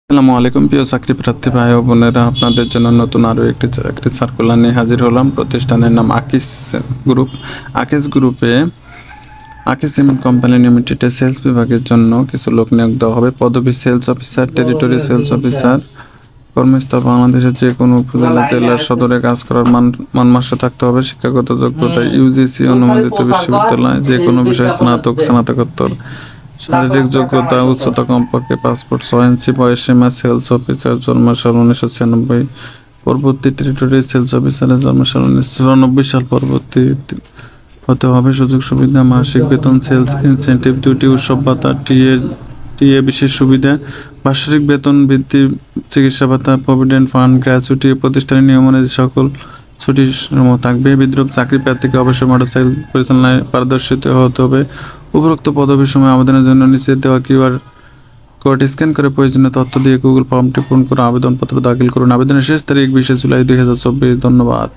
আসসালামু আলাইকুম প্রিয় চাকরি প্রার্থী ভাই ও বোনেরা, আপনাদের জন্য নতুন আরও একটি চাকরি সার্কুলার নিয়ে হাজির হলাম। প্রতিষ্ঠানের নাম আকিস গ্রুপ। আকিস গ্রুপে আকিস সিমেন্ট কোম্পানি লিমিটেডে সেলস বিভাগের জন্য কিছু লোক নিয়োগ দেওয়া হবে। পদবি sales officer, territory sales officer. কর্মস্থল বাংলাদেশের যে কোনো উপজেলা জেলার সদরে কাজ করার মানমাস্য থাকতে হবে। শিক্ষাগত যোগ্যতা ইউজিসি অনুমোদিত বিশ্ববিদ্যালয়, যে কোনো বিষয়ে স্নাতকোত্তর। শারীরিক যোগ্যতা উচ্চতা কমপক্ষে পাসপোর্ট, 6 ইঞ্চি বয়সসীমা। সেলস অফিসার, জন্মসাল 1996, পরবর্তী টেরিটরি সেলস অফিসারের জন্মসাল 1994 সাল পরবর্তী হতে হবে। সুযোগ সুবিধা মাসিক বেতন, সেলস ইনসেন্টিভ, ডিউটি, উৎসব ভাতা, টিএ বিশেষ সুবিধা, বার্ষিক বেতন বৃদ্ধি, চিকিৎসা ভাতা, প্রভিডেন্ট ফান্ড, গ্র্যাচুইটি। প্রতিষ্ঠানের নিয়ম অনুযায়ী সকল ছুটির সময় থাকবে। বিদ্রোহ চাকরি প্রার্থীকে অবশ্যই মোটরসাইকেল পরিচালনায় পারদর্শিতা হতে হবে। উপরোক্ত পদবীর সময় আবেদনের জন্য নিচে দেওয়া কিউআর কোড স্ক্যান করে প্রয়োজনীয় তথ্য দিয়ে গুগল ফর্মটি পূরণ করে আবেদনপত্র দাখিল করুন। আবেদনের শেষ তারিখ 20 জুলাই 2024। ধন্যবাদ।